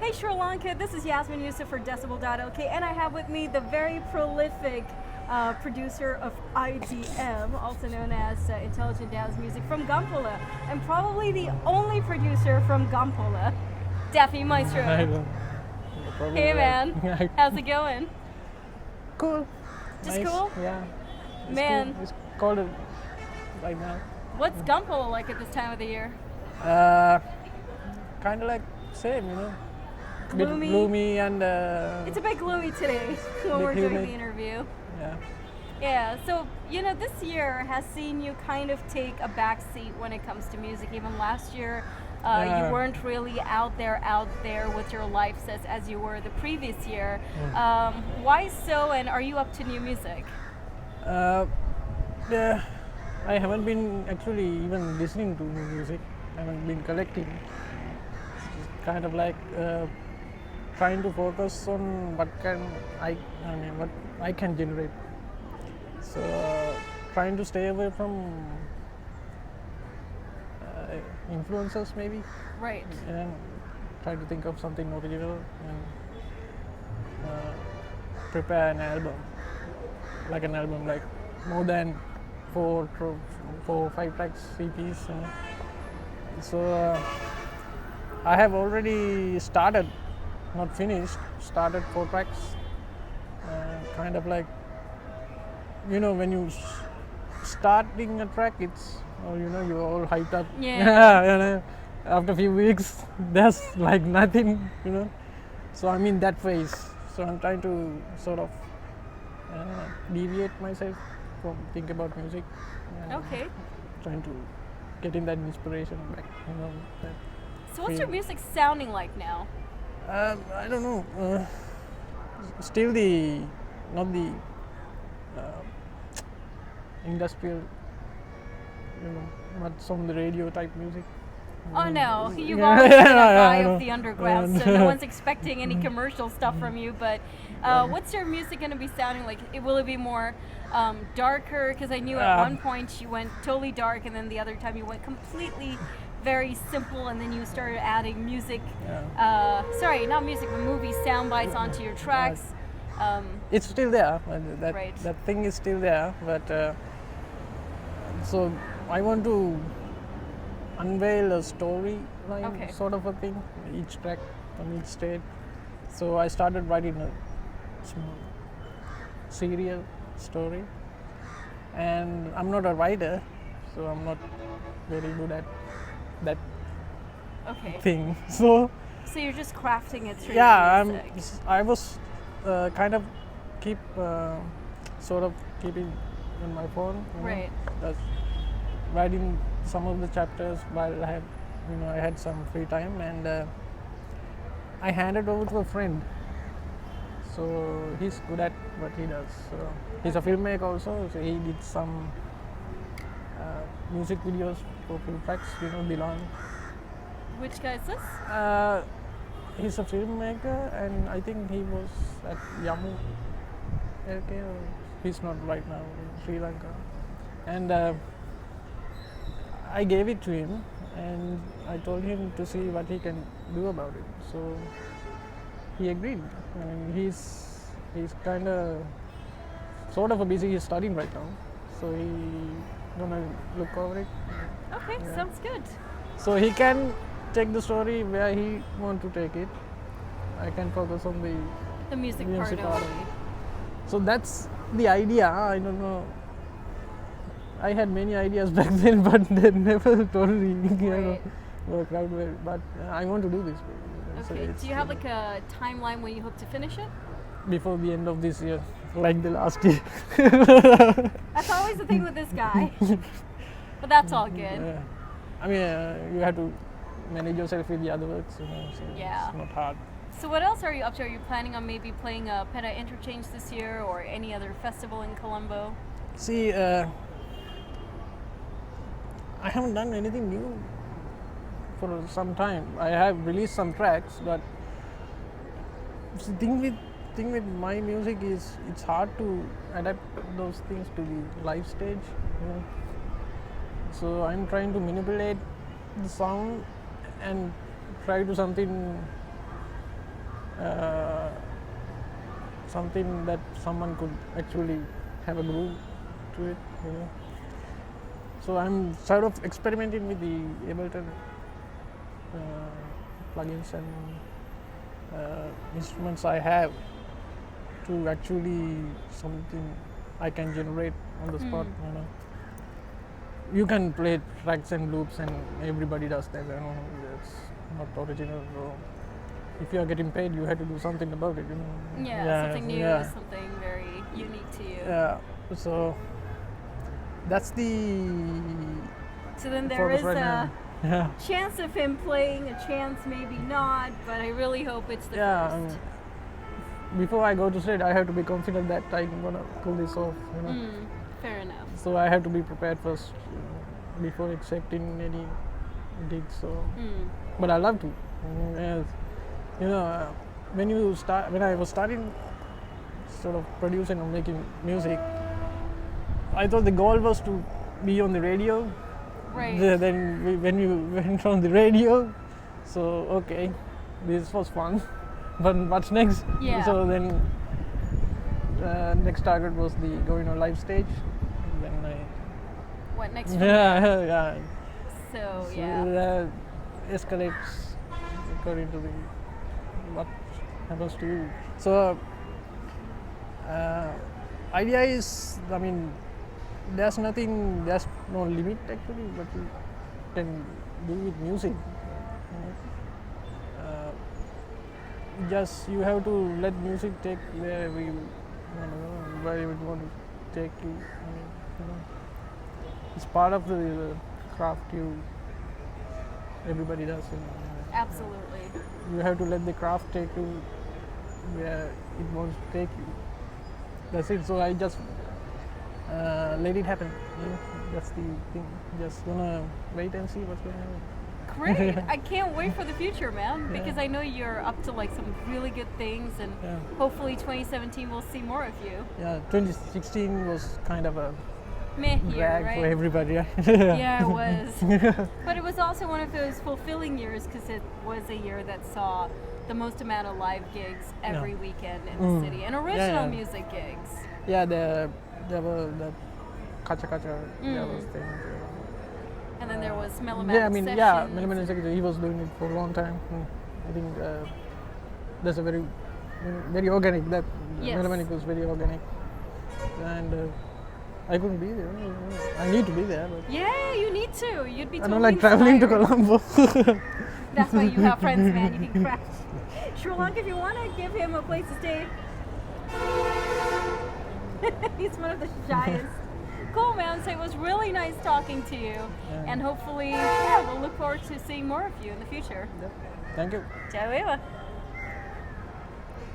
Hey Sri Lanka, this is Yasmin Yusuf for decibelLk, and I have with me the very prolific producer of IDM, also known as Intelligent Dance Music from Gampola, and probably the only producer from Gampola, Daffy Maestro. Hey man, how's it going? Cool. Just Nice. cool? Yeah. It's Man. cool. It's cold right now. What's Gampola like at this time of the year? Kind of like same, you know. Gloomy? Bit gloomy and It's a bit gloomy today when Bit we're doing gloomy. the interview. yeah. Yeah, so this year has seen you kind of take a back seat when it comes to music. Even last year, Yeah. you weren't really out there with your life as you were the previous year. Why so, and are you up to new music? Yeah. I haven't been actually even listening to new music. I haven't been collecting. It's kind of like trying to focus on what I can generate. So trying to stay away from influencers maybe, Right. and try to think of something original and prepare an album, like more than four or five tracks EPs. So I have already started, not finished, started 4 tracks. Kind of like, when you starting a track, it's you're all hyped up. Yeah. After a few weeks, there's like nothing. So I'm in that phase. So I'm trying to sort of deviate myself from think about music. and Okay. Trying to get in that inspiration back. That So what's your feel. music sounding like now? I don't know. Still not the industrial, what's on the radio type music. Oh no, you've Yeah. always been a Yeah, guy I of know. the underground, so no one's expecting any commercial stuff from you. But what's your music going to be sounding like? Will it be more darker? Because I knew at one point you went totally dark, and then the other time you went completely very simple, and then you started adding music. Sorry, not music, but movie sound bites onto your tracks. It's still there. Right. That thing is still there, but so I want to unveil a storyline, Okay. sort of a thing, each track on each stage. So I started writing a small serial story, and I'm not a writer, so I'm not very good at that Okay. thing. So So you're just crafting it through yeah, your music. I was kind of sort of keeping in my phone, Right. just writing some of the chapters while I had some free time, and I handed over to a friend. So he's good at what he does. So he's a filmmaker also. So he did some music videos for few tracks. Dilan. Which guy is this? He's a filmmaker, and I think he was at Yamu LK. He's not right now in Sri Lanka. And I gave it to him, and I told him to see what he can do about it. So he agreed. I mean, he's kind of sort of busy. He's studying right now, so he gonna look over it. Okay, Yeah. sounds good. So he can take the story where he want to take it. I can focus on the The music music part part. only. So that's the idea. I don't know. I had many ideas back then, but they never totally Right. worked out well. But I want to do this. So Okay. it's, Do you have like a timeline when you hope to finish it? before the end of this year, like the last year? That's always the thing with this guy. But that's all good. Yeah. I mean, you have to manage yourself with the other works, so Yeah. it's not hard. So what else are you up to? Are you planning on maybe playing a Peta Interchange this year or any other festival in Colombo? See, I haven't done anything new for some time. I have released some tracks, but the thing with my music is it's hard to adapt those things to the live stage. So I'm trying to manipulate the sound and try to something uh, something that someone could actually have a groove to it, you know. So I'm sort of experimenting with the Ableton plugins and instruments I have to actually something I can generate on the spot, you know. You can play tracks and loops and everybody does that, you know. It's not original. So if you are getting paid, you have to do something about it, you know. Yeah, something new, yeah. something very unique to you. Yeah, so that's the So then there focus is right a now. Yeah. chance of him playing, a chance maybe not, but I really hope it's the first. Before I go to stage, I have to be confident that I'm gonna pull this off, you know. Fair enough. So I have to be prepared first, you know, before accepting any gigs. So, but I love to. Yes. You know, when I was starting, sort of producing or making music, I thought the goal was to be on the radio. Right. When we went on the radio, so okay, this was fun, but what's next? Yeah. So then, next target was the going on live stage. Then What next? yeah. So So yeah. that escalates according to the what happens to you. So idea is, I mean, there's no limit actually, but you can do with music. You know. Just you have to let music take wherever you where you want to take you. I mean, you know, it's part of the craft everybody does. You know. Absolutely. You have to let the craft take you where it wants to take you. That's it. So I just let it happen. You know? That's the thing. Just gonna wait and see what's going to happen. Great. I can't wait for the future, man, because I know you're up to like some really good things, and hopefully 2017 we'll see more of you. Yeah, 2016 was kind of a Meh year, drag right? for everybody. Yeah, it was. But it was also one of those fulfilling years because it was a year that saw the most amount of live gigs every weekend in the city, and original music gigs. Yeah, there were the Kacha Kacha, there was thing. And then there was Melomatic Yeah, I mean, Sessions. Melomatic Secretary, he was doing it for a long time. I think that's a very organic. That Yes. Melomatic was very organic, and I couldn't be there. I need to be there, but Yeah, you need to. You'd be. I Totally don't like traveling to inspired. Colombo. That's why you have friends, man. You can crash. Sri Lanka, if you want to give him a place to stay. He's one of the shyest. Cool, man. So it was really nice talking to you. And hopefully, we'll look forward to seeing more of you in the future. Thank you. Ciao, Eva.